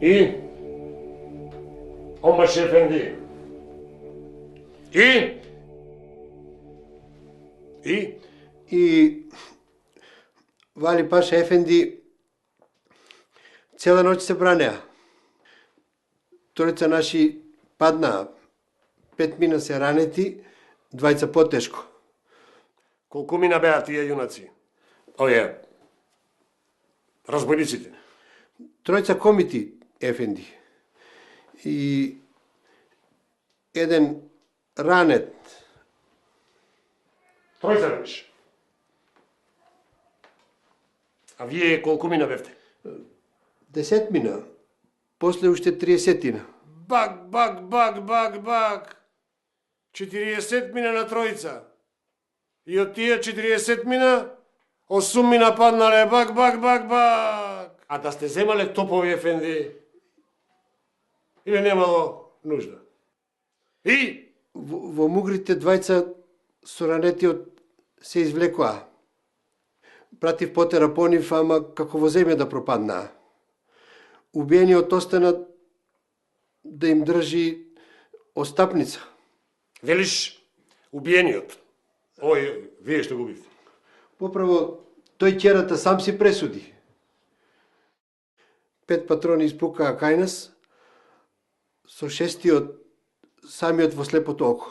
И? Онбаши ефенди. И? И Вали Паша ефенди цела ноќ се бранеа. Тројца наши паднаа. 5 мина се ранети, 2 потешко. Колку мина беа тие јунаци? Овие разбойниците. 3 комити ефенди. И еден ранет. 3 ранеш. А вие колку мина бевте? 10 мина. После уште 30-тина. Бак. 40 мина на тројца. И од тие 40 мина, 8 мина паднале, бак. А да сте земале топови ефенди, или немало нужда? И? Во мугрите 2 соранетиот се извлекоа. Пратив потера по нив, ама како во земја да пропаднаа. Убиениот остана да им држи остапница. Велиш убиениот? Ој, вие што го бивте? Поправо, тој ќерата сам си пресуди. 5 патрони испукаа кај нас, со 6-тиот самиот во слепото око.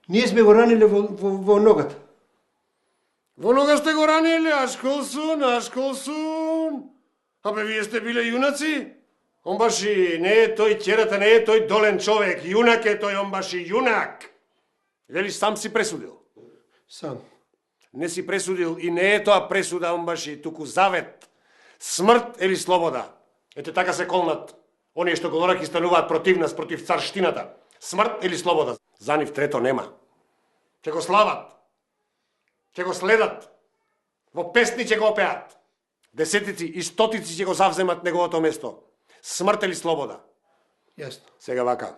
Ние сме го раниле во ногата. Во нога сте го раниле, ашколсун. Абе, вие сте биле јунаци? Онбаши не е тој ќерата, не е тој долен човек. Јунак е тој, онбаши јунак. Велиш сам си пресудил? Сам. Не си пресудил и не е тоа пресуда, онбаши, туку завет. Смрт или слобода. Ете така се колнат оние што голораки стануваат против нас, против царштината. Смрт или слобода. За нив трето нема. Ќе го слават. Ќе го следат. Во песни ќе го опеат. Десетици и стотици ќе го завземат неговото место. Смрт или слобода. Јасно. Сега вака.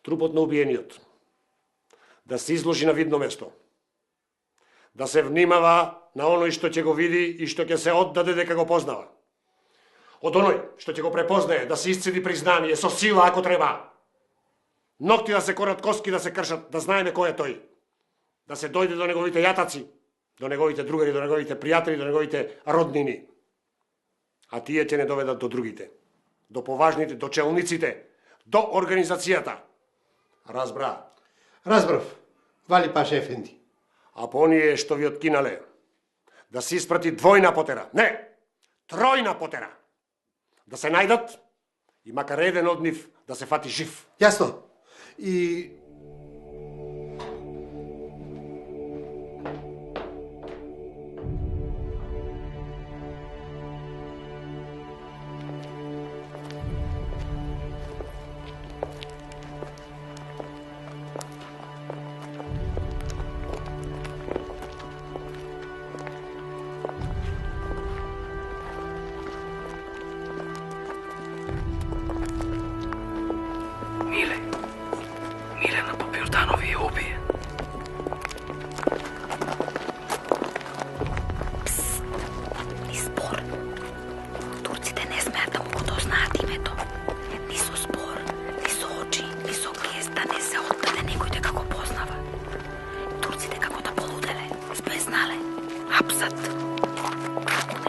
Трупот на убиениот да се изложи на видно место. Да се внимава на оној што ќе го види и што ќе се оддаде дека го познава. Од оној што ќе го препознае, да се исцеди признание со сила ако треба. Ногти да се корат, коски да се кршат, да знаеме кој е тој. Да се дојде до неговите јатаци, до неговите другари, до неговите пријатели, до неговите роднини. А тие ќе не доведат до другите, до поважните, до челниците, до организацијата. Разбрав, Вали Паша ефенди. А по оние што ви откинале, да се испрати двојна потера, не, тројна потера. Да се најдат и макар еден од нив да се фати жив. Јасно. И Миле на Попјорданови ја убие. Пс, ни збор. Турците не смеат да му го дознаат името. Ни со збор, ни со очи, ни со геста не се отдаде некој дека го познава. Турците како да полуделе, спезнале, апсат.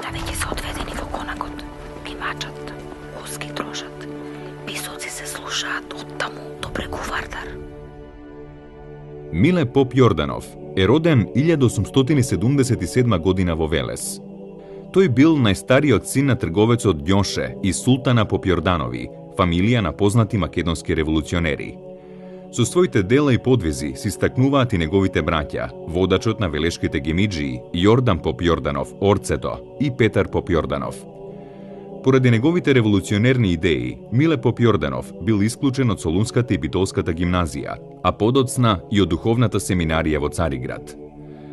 Да веќе се одведени во конакот, ги мачат, узги трошат. Писоци се слушаат оттаму до преку Вардар. Миле Попјорданов е роден 1877 година во Велес. Тој бил најстариот син на трговецот Ѓоше и султана Попјорданови, фамилија на познати македонски револуционери. Со своите дела и подвизи се истакнуваат и неговите браќа, водачот на велешките гемиџии Јордан Попјорданов Орцето и Петар Попјорданов. Поради неговите револуционерни идеи, Миле Попјорданов бил исклучен од Солунската и Битолската гимназија, а подоцна и од духовната семинарија во Цариград.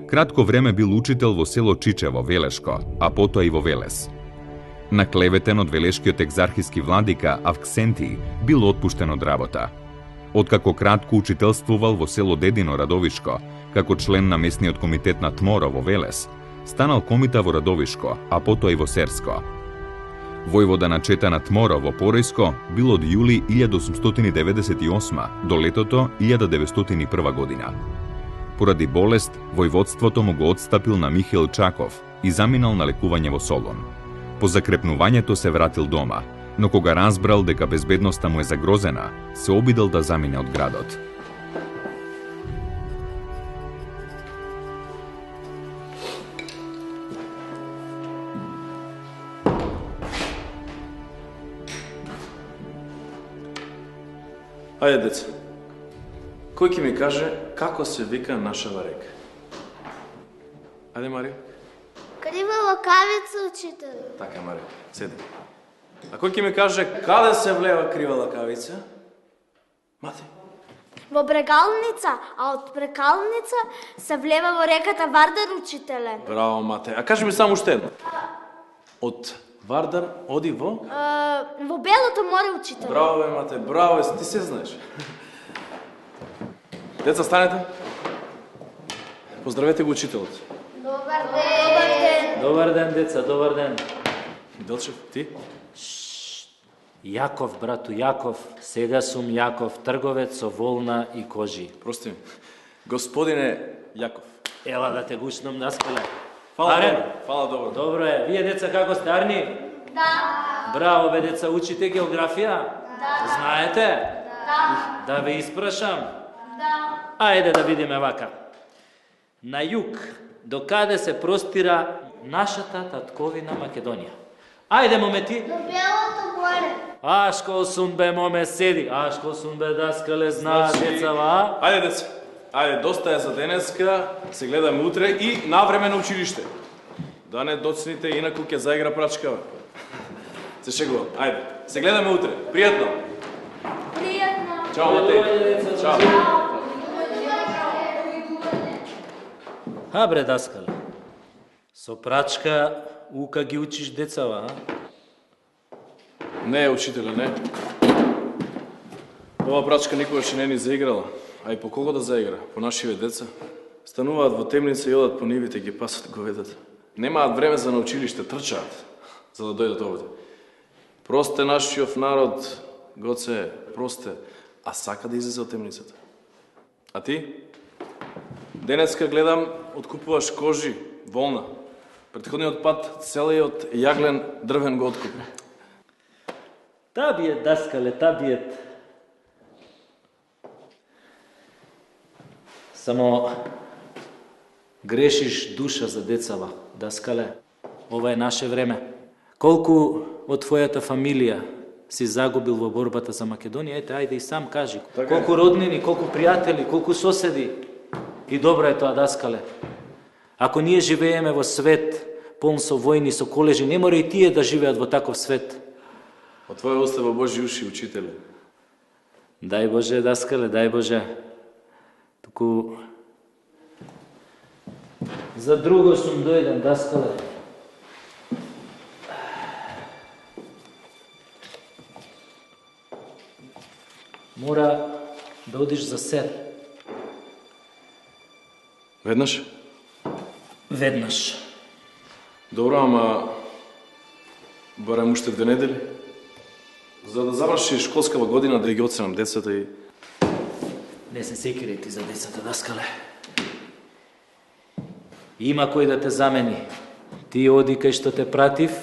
Кратко време бил учител во село Чичево, Велешко, а потоа и во Велес. Наклеветен од велешкиот екзархиски владика Авксентий, бил отпуштен од работа. Откако кратко учителствувал во село Дедино, Радовишко, како член на местниот комитет на Тморо во Велес, станал комита во Радовишко, а потоа и во Серско. Војвода на Четана Тмора во Порејско бил од јули 1898 до летото 1901 година. Поради болест, војводството му го отстапил на Михаил Чаков и заминал на лекување во Солун. По закрепнувањето се вратил дома, но кога разбрал дека безбедноста му е загрозена, се обидел да замине од градот. Ајде, деца. Кој ќе ми каже како се вика нашава река? Ајде, Марија. Крива лакавица, учител. Така, Марија, седи. А кој ќе ми каже каде се влева крива лакавица? Мати. Во брегалница, а од брегалница се влева во реката Вардар, учителе. Браво, Мате. А кажи ми само уште едно. Од Вардар оди во? Во Белото море, учителе. Браво, бе, Мате, браво, ти се знаеш. Деца, станете. Поздравете го учителот. Добар ден. Добар ден. Добар ден, деца, добар ден. Делчев, ти? Јаков, брату, Јаков. Сега сум Јаков, трговец со волна и кожи. Прости ми. Господине Јаков. Ела да те гушнам наскале. Фала Арен. добро. Фала добро. Добро е. Вие, деца, како сте, арни? Да. Браво, бе, деца, учите географија? Да. Знаете? Да. Да ве испрашам? Да. Ајде да видиме вака. На југ, до каде се простира нашата татковина Македонија? Ајде, момети. До Белото море. Ашко сум бе, моме, седи. Ашко сум бе, даскале, знаа, децава. Ајде, деца. Ајде, доста е за денеска, се гледаме утре и навреме на училиште. Да не доцните, инаку ќе заигра прачкава. Се шегувам. Ајде, се гледаме утре. Пријатно. Пријатно. Чао, Матеј. Чао. А, бре, даскале. Со прачка ука ги учиш децава, а? Не, учителе, не. Ова прачка никогаш не ни заиграла. А и по кого да заигра? По нашиве деца. Стануваат во темница и одат по нивите, ги пасат говедата. Немаат време за на училиште, трчаат, за да дојдат овде. Просте нашиот народ, Гоце, просте, а сака да излезе од темницата. А ти? Денеска гледам, откупуваш кожи, волна. Претходниот пат целиот јаглен дрвен го откупи. Табиет, даскале, табиет. Само грешиш душа за децава, даскале. Ова е наше време. Колку од твојата фамилија си загубил во борбата за Македонија, ете, ајде и сам кажи. Така колку роднини, колку пријатели, колку соседи. И добро е тоа, даскале. Ако ние живееме во свет полн со војни, со колежи, не мора и тие да живеат во таков свет. Од твоја уста во Божи уши, учителе. Дај Боже, даскале, дај Боже. Туку за друго сум дојден, даскале. Мора да одиш за сер. Веднаш? Веднаш. Добро, ама барем уште 2 недели. За да заврши школскава година, да ги оценам децата и... Не се секири ти за децата, даскале. Има кој да те замени. Ти оди кај што те пратив,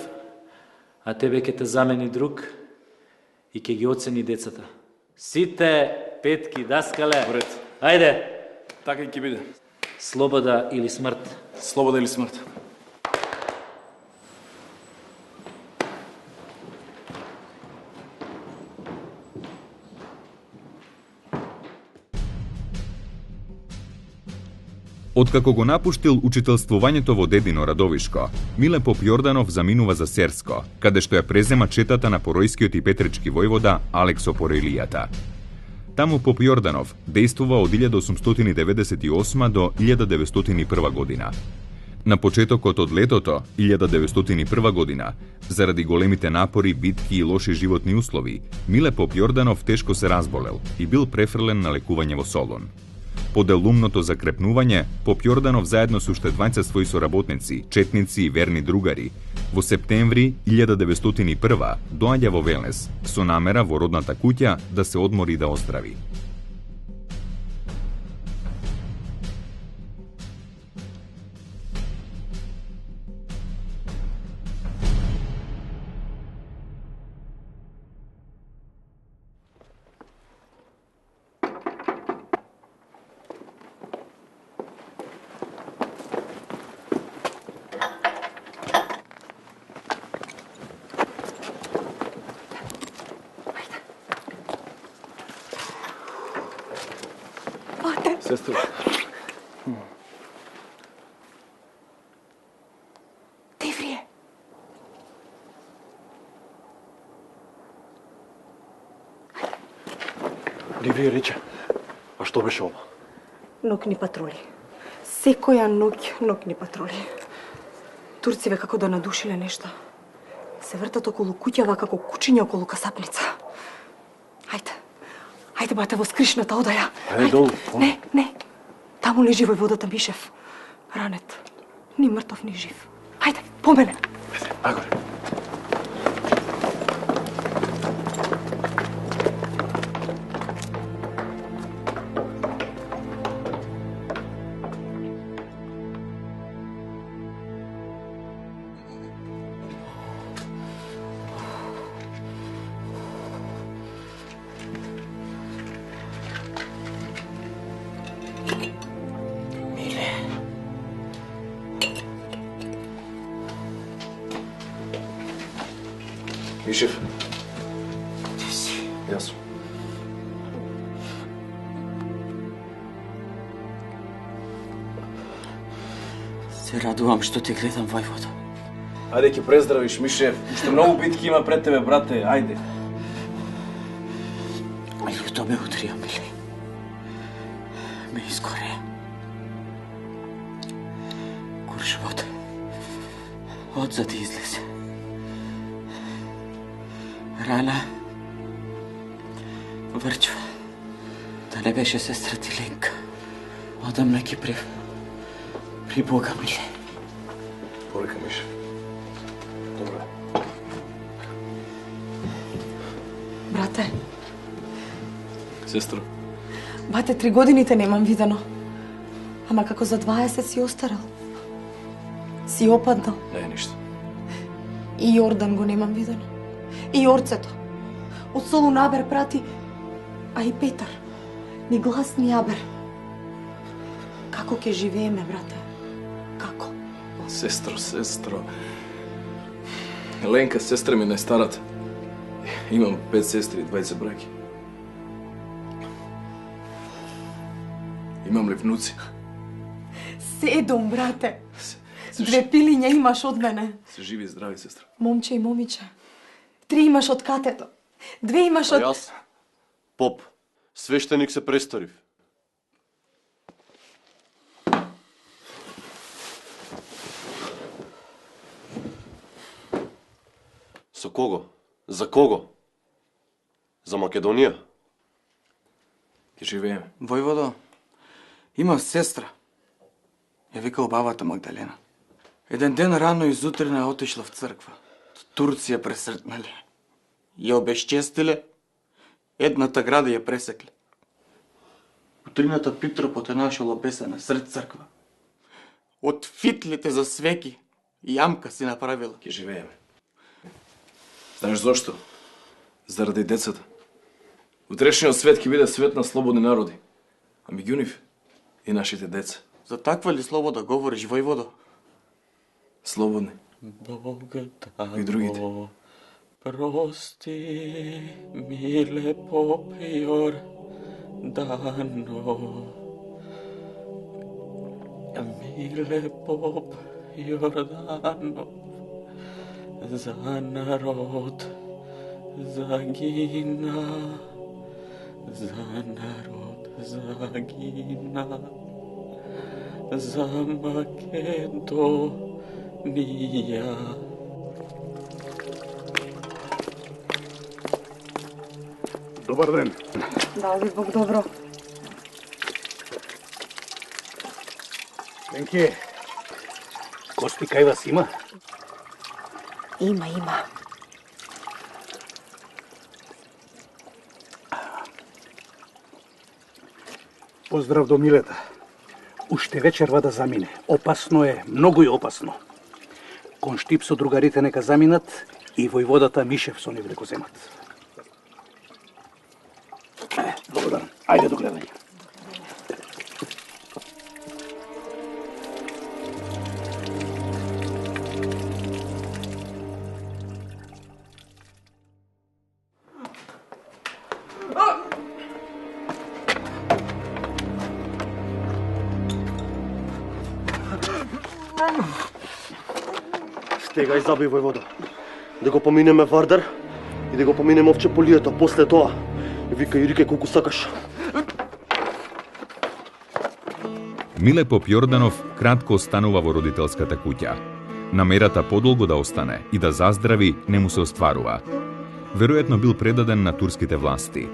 а тебе ќе те замени друг и ќе ги оцени децата. Сите петки, даскале. Вред. Ајде. Така и ќе биде. Слобода или смрт? Слобода или смрт? Откако го напуштил учителствувањето во Дедино Радовишко, Миле Поп Јорданов заминува за Серско, каде што ја презема четата на Поројскиот и Петрички војвода Алексо Порејлијата. Таму Поп Јорданов дејствува од 1898 до 1901 година. На почетокот од летото, 1901 година, заради големите напори, битки и лоши животни услови, Миле Поп Јорданов тешко се разболел и бил префрлен на лекување во Солун. По делумното закрепнување, Поп Јорданов заедно со уште 20 своји соработници, четници и верни другари, Во септември 1901 доаѓа во Велес со намера во родната куќа да се одмори и да оздрави. Сестро. Деврие. Ливија рече, а што беше ова? Ноќни патрули. Секоја ноќни патрули. Турциве како да надушиле нешто. Се вртат околу куќава како кучиња околу касапница. Ајде, бате, во скришната одаја. Ајде долу. Не. Таму лежи во водата Мишев. Ранет. Ни мртов, ни жив. Ајде, по мене. Нагоре. Мишев. Ти си. Јас. Се радувам што те гледам, војводо. Ајде ќе прездравиш, Мишев. Уште многу битки има пред тебе, брате. Ајде. Луто ме удрија, миле. Ме изгоре. Куршвот. Одзад излезе. Рана. Врчва. Да не беше сестра ти Ленка. Одамна ќе при Бога, миле. Порека, Мишев. Добро. Брате, Сестро. бате, 3 години те немам видено. Ама како за 20 си остарал. Си опаднал. Не е ништо. И Јордан го немам видено. И Орцето. Од Солу Набер прати, а и Петар. Ни глас, ни абер. Како ќе живееме, брате? Како? Сестро. Ленка, сестра ми најстарата. Имам 5 сестри и 20 браќи. Имам ли внуци? 7, брате. 2 пилиња имаш од мене. Се живи и здрави, сестра. Момче и момиче. 3 имаш од катето. 2 имаш од... Јас, поп, свештеник се престарив. Со кого? За кого? За Македонија? Ќе живееме. Војводо, има сестра. Ја викал бабата Магдалена. Еден ден рано изутрина е отишла в црква. Турција пресретнале. Ја обесчестиле, едната града ја пресекле. Утрината Питропот е нашол обесена сред црква. Од фитлите за свеки, јамка си направила. Ќе живееме. Знаеш зошто? Заради децата. Утрешниот свет ќе биде свет на слободни народи. А меѓу нив и нашите деца. За таква ли слобода говориш, војводо? Слободни. Бога И другите. Прости, миле поп Јордано. Миле поп Јордано. За народ загина. За народ загина. За Македонија. Добар ден. Дал ви Бог добро. Ленке, гости кај вас има? Има. Поздрав до Милета. Уште вечерва да замине. Опасно е, многу е опасно. Конштип со другарите нека заминат и војводата Мишев со нив да го земат. Добар дан. Ајде до гледање. Стегај забив војвода. Да го поминеме Вардар и да го поминеме овче полието. После тоа, викај и рикај колку сакаш. Миле Поп Јорданов кратко останува во родителската куќа. Намерата подолго да остане и да заздрави не му се остварува. Веројатно бил предаден на турските власти.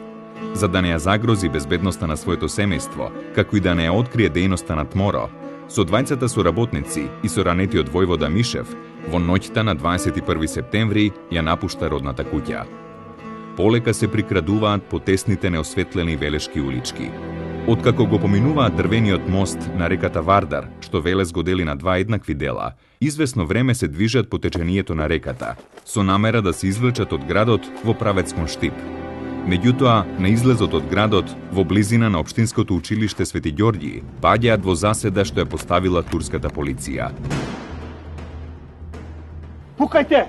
За да не ја загрози безбедноста на своето семејство, како и да не ја открие дејноста на Тморо, со двајцата соработници и со ранетиот војвода Мишев, во ноќта на 21 септември ја напушта родната куќа. Полека се прикрадуваат по тесните неосветлени велешки улички. Откако го поминуваат дрвениот мост на реката Вардар, што Велес го дели на два еднакви дела, извесно време се движат по теченијето на реката, со намера да се извлечат од градот во правец кон Штип. Меѓутоа, на излезот од градот, во близина на Општинското училиште Свети Ѓорѓи, паѓаат во заседа што ја поставила турската полиција. Пукајте!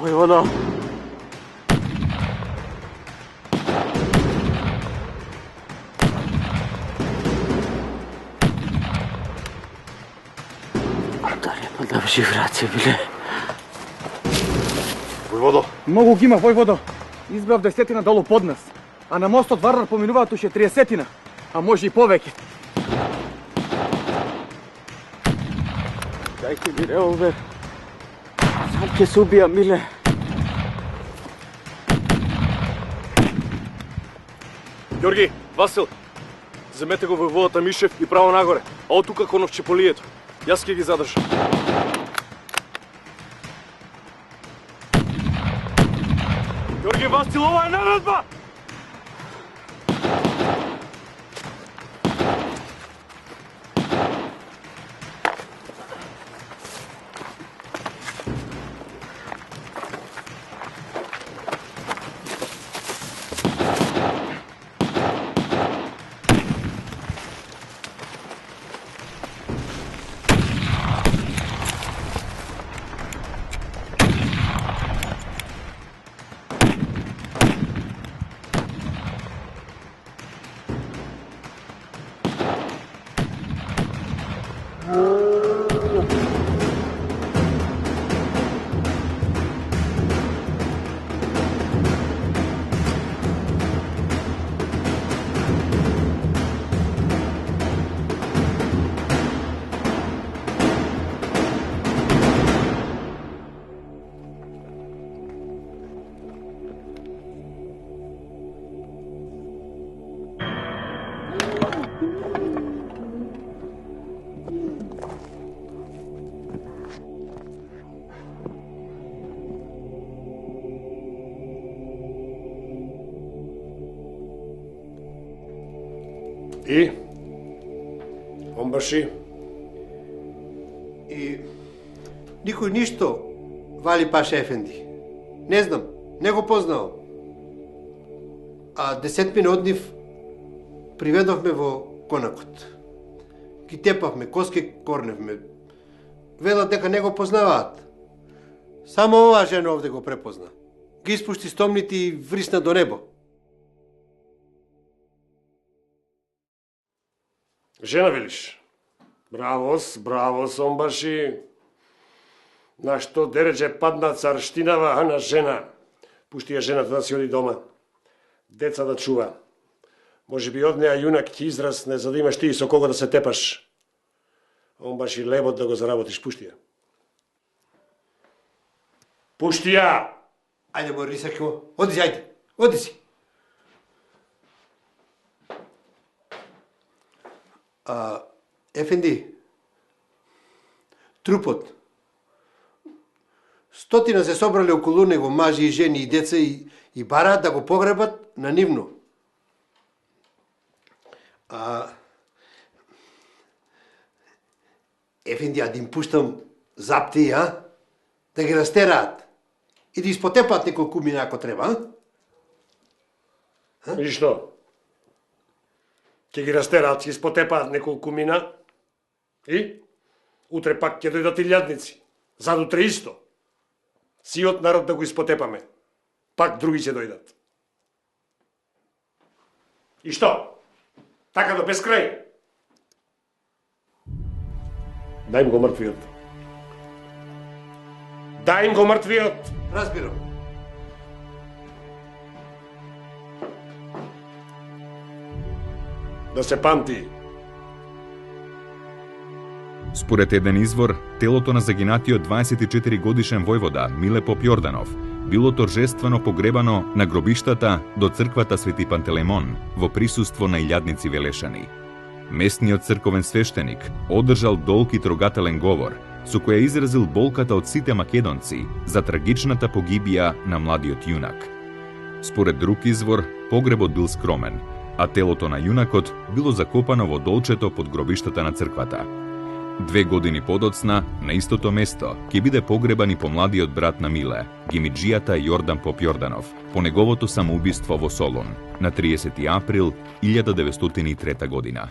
Војвода. Да жив раце биле. Војводо. Многу ги има, војводо. Избрав 10 долу под нас. А на мостот Вардар поминуваат уште 30, а може и повеќе. Дајте ми револвер. Сам ќе се убија, Миле. Ѓорги, Васил, земете го војводата Мишев и право нагоре, а од тука кон овчеполието. Јас ќе ги задржам. Ѓорги, Васил, ова е наредба! И? Омбаши? И никој ништо, Вали Паша Ефенди. Не знам, не го познавам. А 10 мина од нив приведовме во конакот. Ги тепавме, коски корневме. Велат дека не го познаваат. Само оваа жена овде го препозна. Ги испушти стомните и врисна до небо. Жена велиш? Браво, сомбаши. На што дереđe падна царштинава, а на жена. Пушти ја жената да си оди дома. Деца да чува. Може би од неа јунак ќе израсне за да имаш ти со кого да се тепаш. Он баш и лебот да го заработиш, пушти ја. Пушти ја! Ајде, Борисако, оди си, ајде, оди си. Ефенди, трупот. 100 се собрале околу него, мажи и жени и деца и бараат да го погребат на нивно. Ефенди, да им пуштам запти, да ги растераат и да испотепаат неколку мина ако треба, И што? Ќе ги растераат, ќе испотепаат неколку мина и утре пак ќе дојдат илјадници. Задутре исто. Сиот народ да го испотепаме. Пак други ќе дојдат. И што? Така до безкрај? Дај им го мртвиот. Дај им го мртвиот. Разбирам. Да се памти. Според еден извор, телото на загинатиот 24 годишен војвода Миле Поп Јорданов било торжествено погребано на гробиштата до црквата Свети Пантелеймон во присуство на илјадници велешани. Местниот црковен свештеник одржал долг и трогателен говор со која изразил болката од сите македонци за трагичната погибија на младиот јунак. Според друг извор, погребот бил скромен, а телото на јунакот било закопано во долчето под гробиштата на црквата. 2 години подоцна, на истото место, ќе биде погребан и помладиот брат на Миле, гимиджијата Јордан Поп Јорданов, по неговото самоубиство во Солун, на 30 април 1903 година.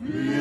Yeah.